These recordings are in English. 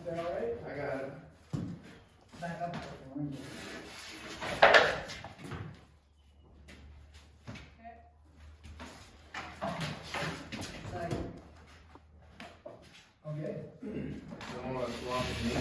That all right? I got it. Back up. Okay. Don't want to swap with me.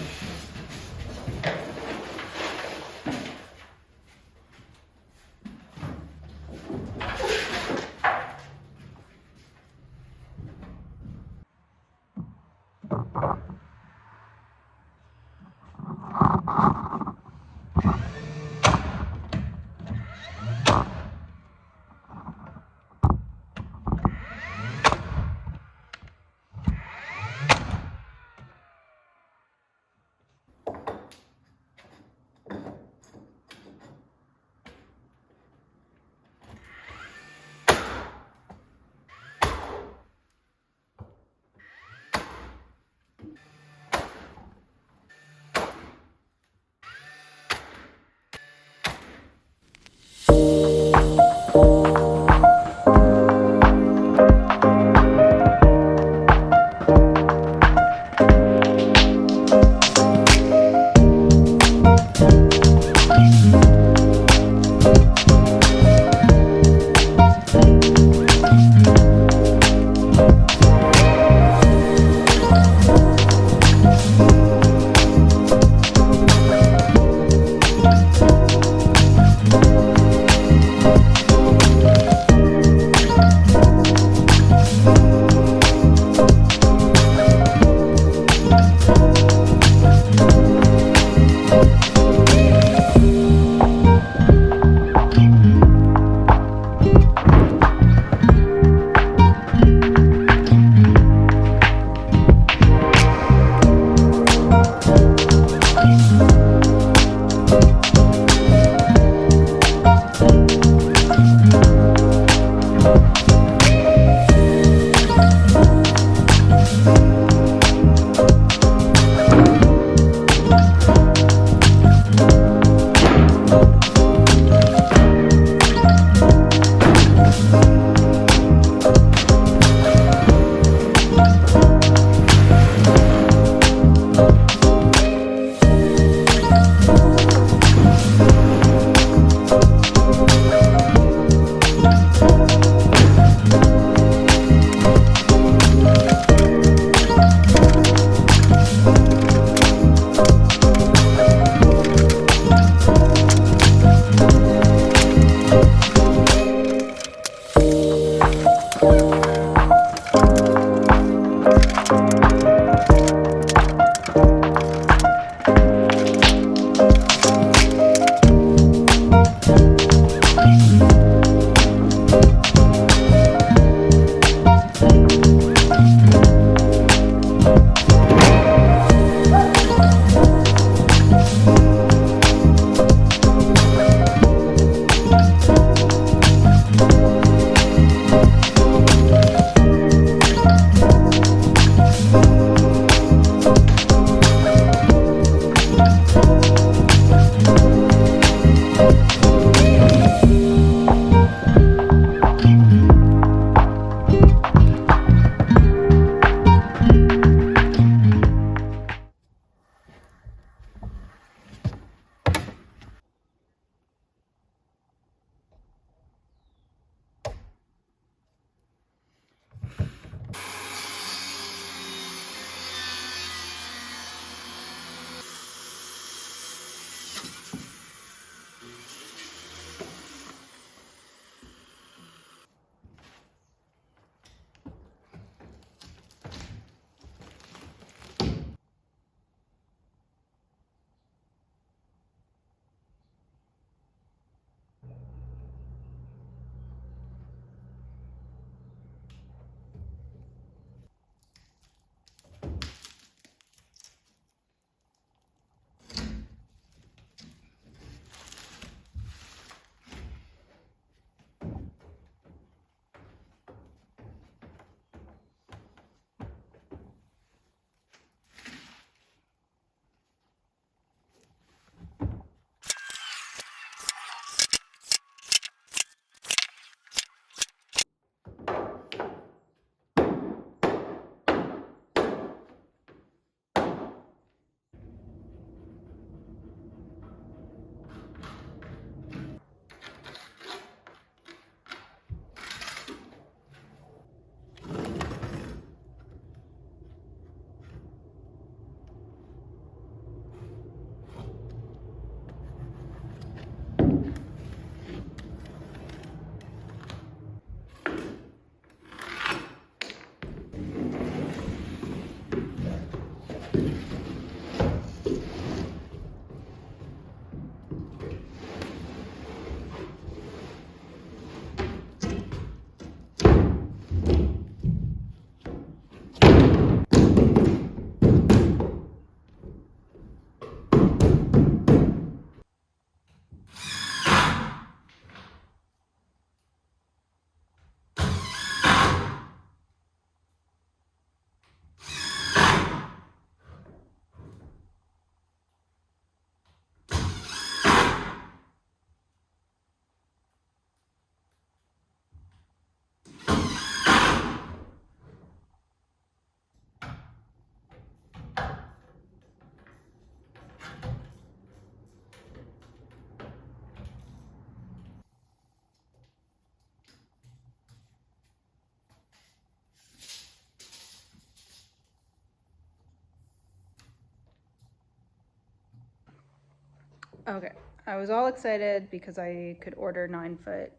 Okay, I was all excited because I could order 9-foot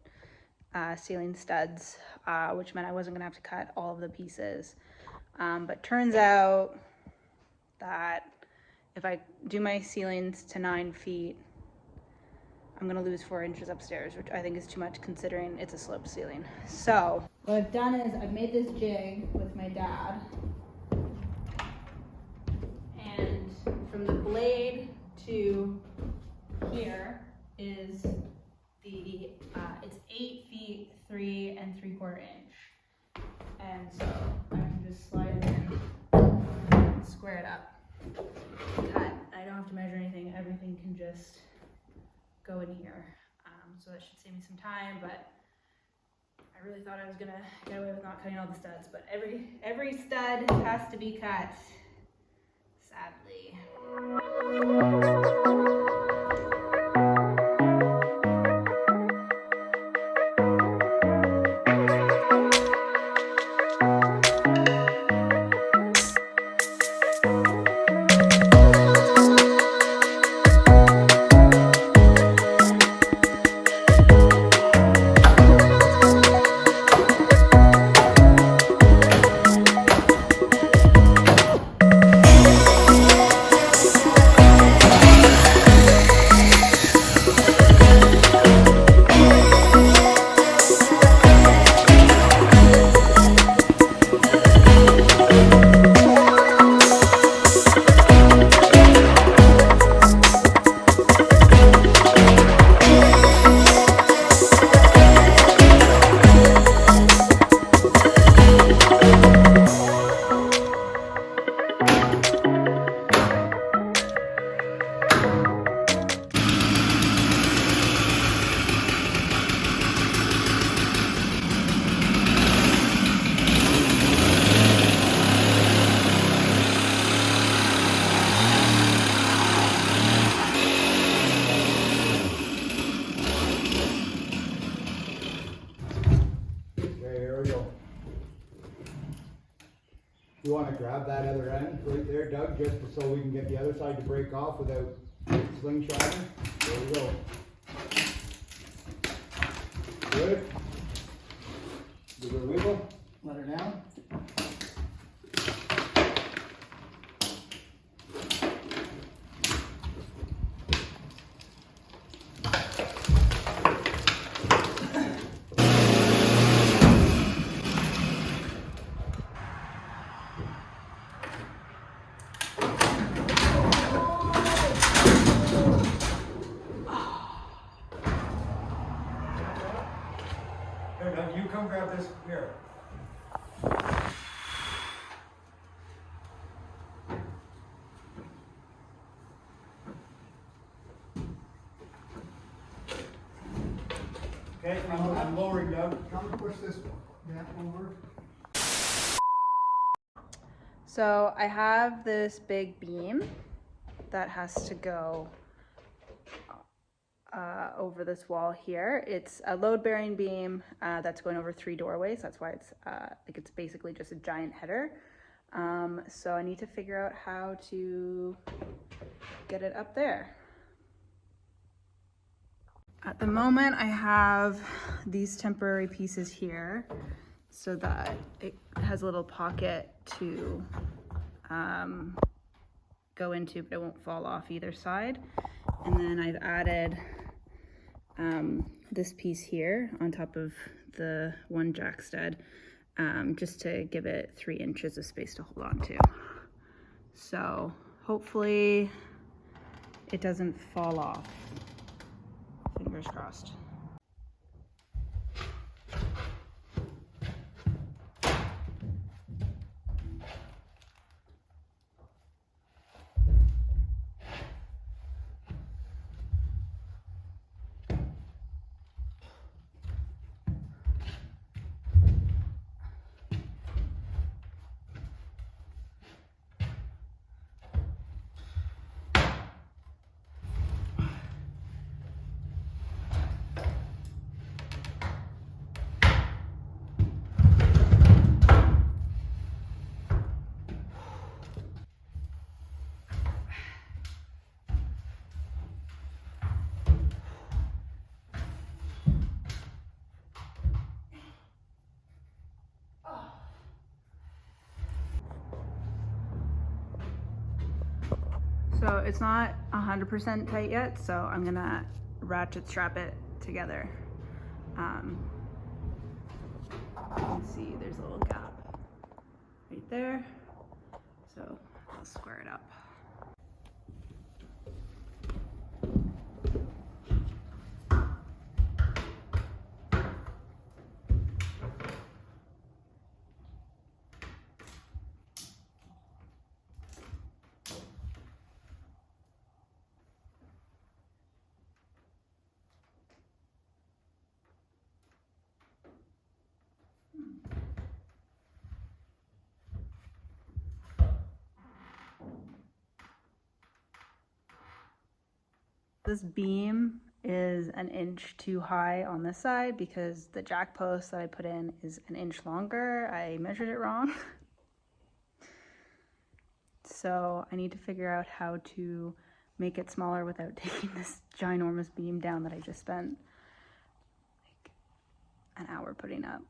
ceiling studs, which meant I wasn't gonna have to cut all of the pieces. But turns out that if I do my ceilings to 9 feet, I'm gonna lose 4 inches upstairs, which I think is too much considering it's a sloped ceiling. So what I've done is I've made this jig with my dad, and from the blade to here is the it's 8 feet 3 3/4 inch, and so I can just slide it in, square it up, cut. I don't have to measure anything. Everything can just go in here. So that should save me some time, but I really thought I was gonna get away with not cutting all the studs, but every stud has to be cut, sadly. You want to grab that other end right there, Doug, just so we can get the other side to break off without slingshotting. There we go. Good. Give her a wiggle. Let her down. Here, Doug, you come grab this here. Okay, I'm lowering, Doug. Come push this one. Yeah, over. So I have this big beam that has to go over this wall here. It's a load-bearing beam that's going over 3 doorways. That's why it's like it's basically just a giant header. So I need to figure out how to get it up there. At the moment, I have these temporary pieces here so that it has a little pocket to go into, but it won't fall off either side. And then I've added this piece here on top of the one jack stud, just to give it 3 inches of space to hold on to. So hopefully it doesn't fall off. Fingers crossed. So it's not 100% tight yet, so I'm gonna ratchet strap it together. You can see there's a little gap right there, so I'll square it up. This beam is an inch too high on this side because the jack post that I put in is an inch longer. I measured it wrong. So I need to figure out how to make it smaller without taking this ginormous beam down that I just spent like an hour putting up.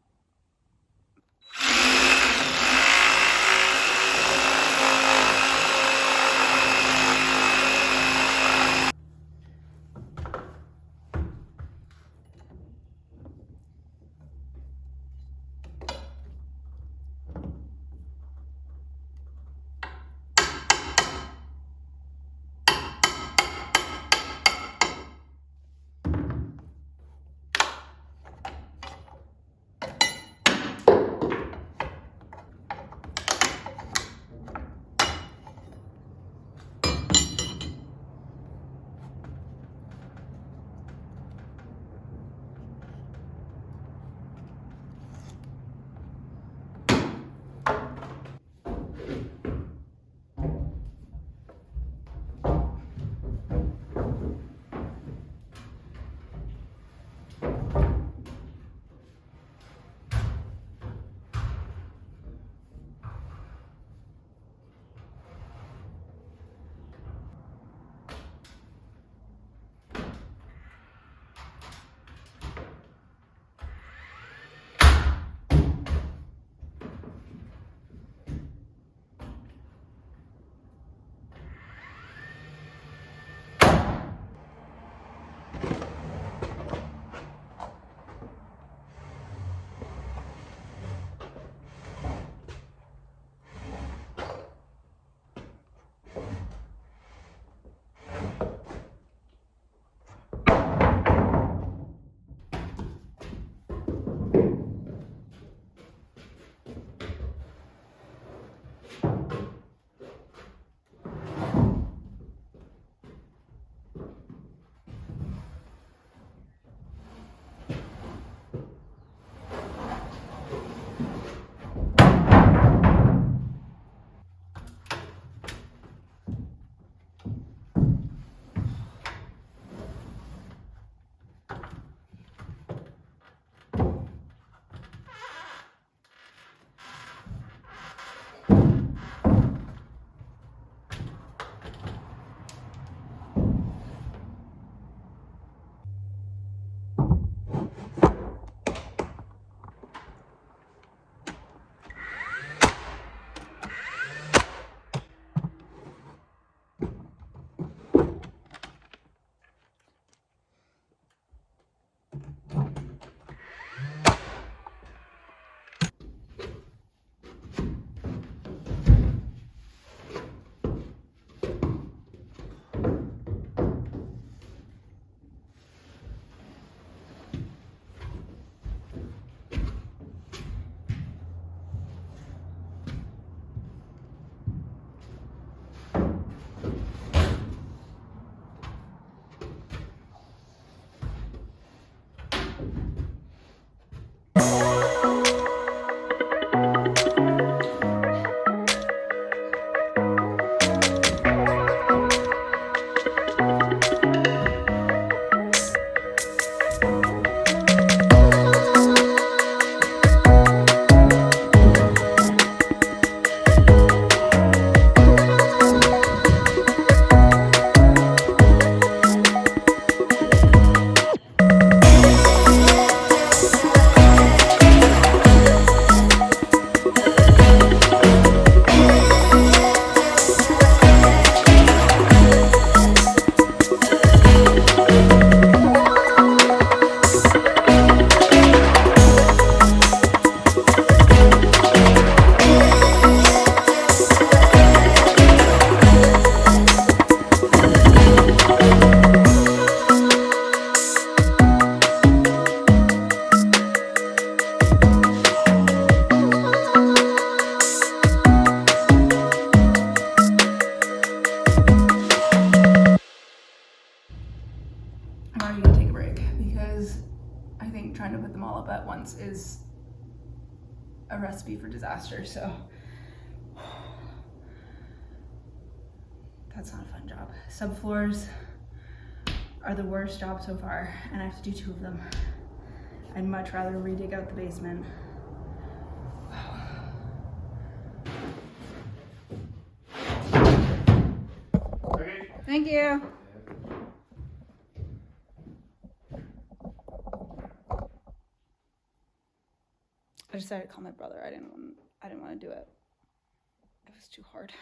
I'm already gonna take a break because I think trying to put them all up at once is a recipe for disaster, so that's not a fun job. Subfloors are the worst job so far, and I have to do 2 of them. I'd much rather redig out the basement. Okay. Thank you. I decided to call my brother. I didn't want to do it. It was too hard.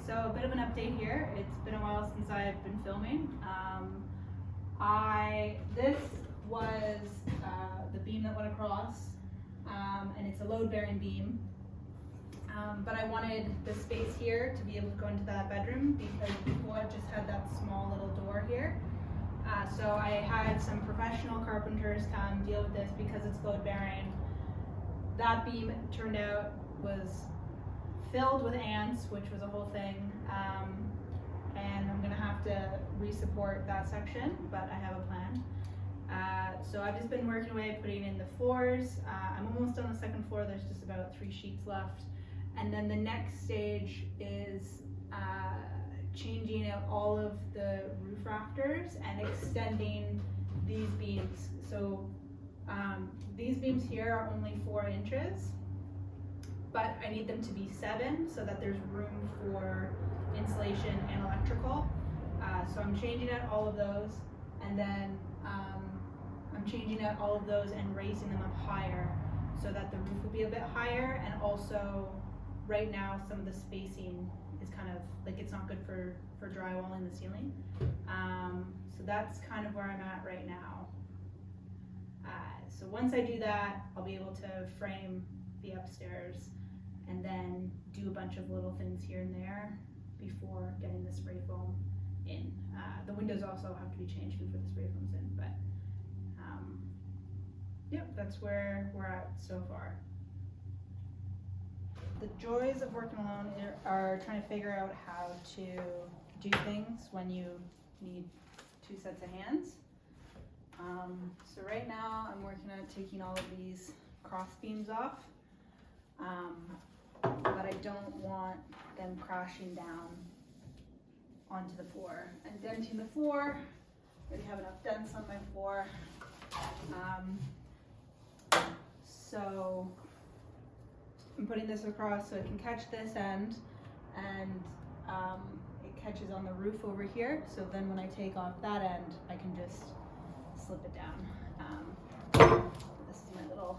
So a bit of an update here. It's been a while since I've been filming. This was the beam that went across, and it's a load-bearing beam. But I wanted the space here to be able to go into that bedroom because before I just had that small little door here. So I had some professional carpenters come deal with this because it's load-bearing. That beam, it turned out, was filled with ants, which was a whole thing, and I'm gonna have to re-support that section, but I have a plan. So I've just been working away putting in the floors. I'm almost on the second floor. There's just about 3 sheets left, and then the next stage is changing out all of the roof rafters and extending these beams. So these beams here are only 4 inches, but I need them to be 7 so that there's room for insulation and electrical. So I'm changing out all of those, and then I'm changing out all of those and raising them up higher so that the roof will be a bit higher, and also right now some of the spacing is kind of like, it's not good for drywall in the ceiling. So that's kind of where I'm at right now. So once I do that, I'll be able to frame the upstairs and then do a bunch of little things here and there before getting the spray foam in. The windows also have to be changed before the spray foam's in, but yep, that's where we're at so far. The joys of working alone are trying to figure out how to do things when you need 2 sets of hands. So right now I'm working on taking all of these cross beams off, but I don't want them crashing down onto the floor. And denting the floor, I already have enough dents on my floor. So I'm putting this across so it can catch this end, and it catches on the roof over here, so then when I take off that end I can just slip it down. This is my little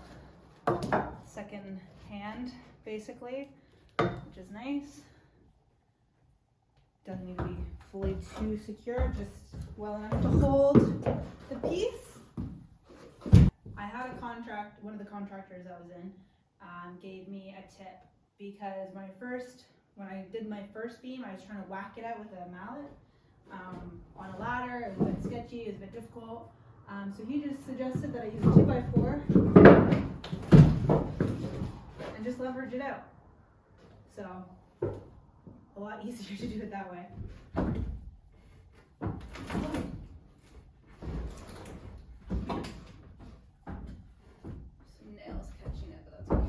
second hand basically, which is nice. Doesn't need to be fully too secure, just well enough to hold the piece. I had a contract, one of the contractors I was in gave me a tip because when I did my first beam, I was trying to whack it out with a mallet on a ladder. It was a bit sketchy, it was a bit difficult. So he just suggested that I use a 2x4 and just leverage it out. So a lot easier to do it that way. Some nails catching it, but that's okay.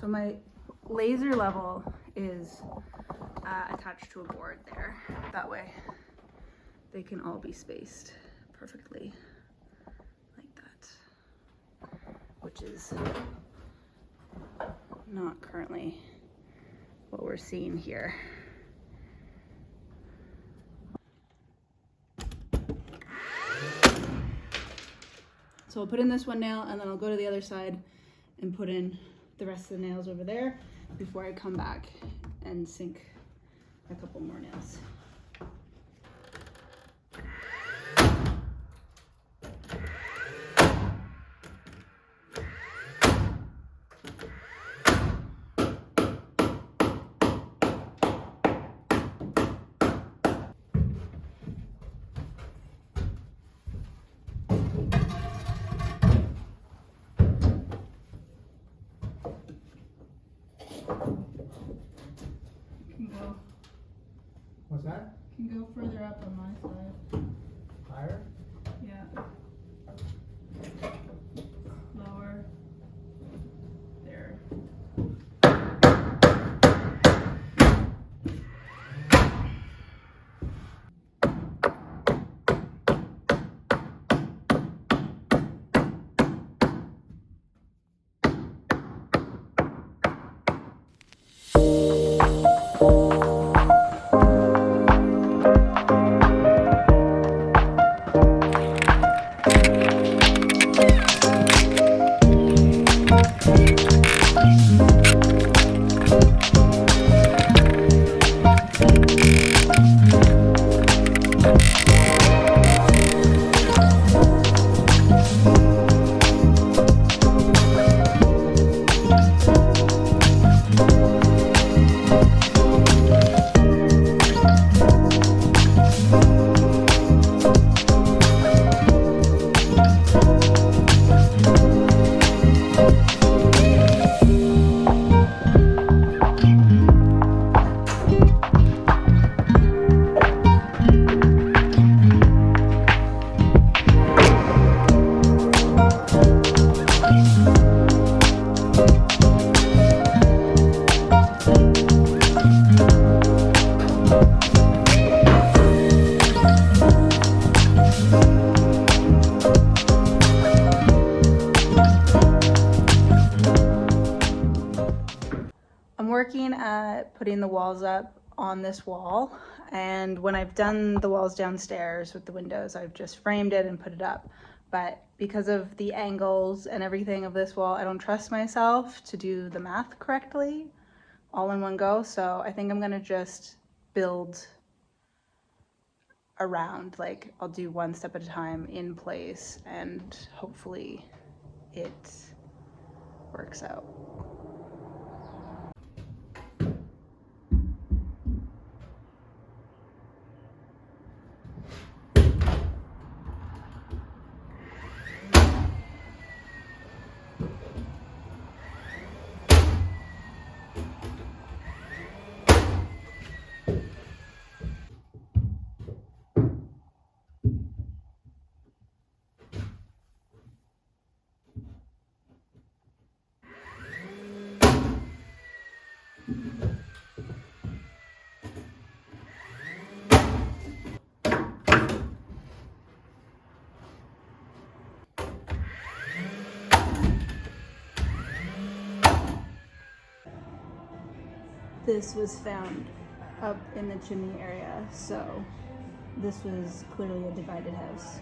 So my laser level is attached to a board there. That way they can all be spaced perfectly like that, which is not currently what we're seeing here. So I'll put in this one nail and then I'll go to the other side and put in the rest of the nails over there before I come back and sink a couple more nails. What's that? Can go further up on my side. Higher? Yeah. Lower. There. Working at putting the walls up on this wall, and when I've done the walls downstairs with the windows, I've just framed it and put it up. But because of the angles and everything of this wall, I don't trust myself to do the math correctly all in one go. So I think I'm gonna just build around, like I'll do one step at a time in place, and hopefully it works out. This was found up in the chimney area, so this was clearly a divided house.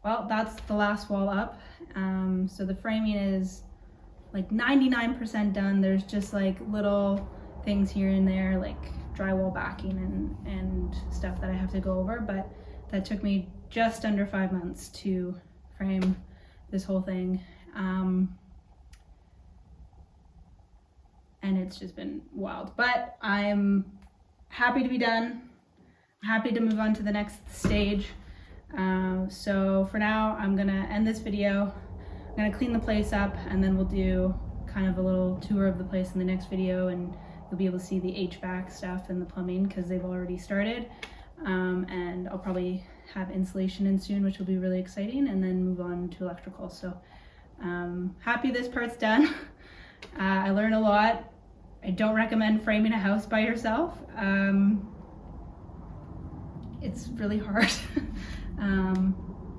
well, that's the last wall up. So the framing is like 99% done. There's just like little things here and there, like drywall backing and stuff that I have to go over, but that took me just under 5 months to frame this whole thing. And it's just been wild, but I'm happy to be done. Happy to move on to the next stage. So for now, I'm gonna end this video. I'm gonna clean the place up, and then we'll do kind of a little tour of the place in the next video, and you'll be able to see the HVAC stuff and the plumbing because they've already started. And I'll probably have insulation in soon, which will be really exciting, and then move on to electrical. So happy this part's done. I learned a lot. I don't recommend framing a house by yourself. It's really hard,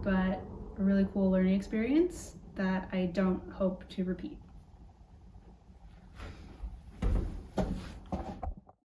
but a really cool learning experience that I don't hope to repeat.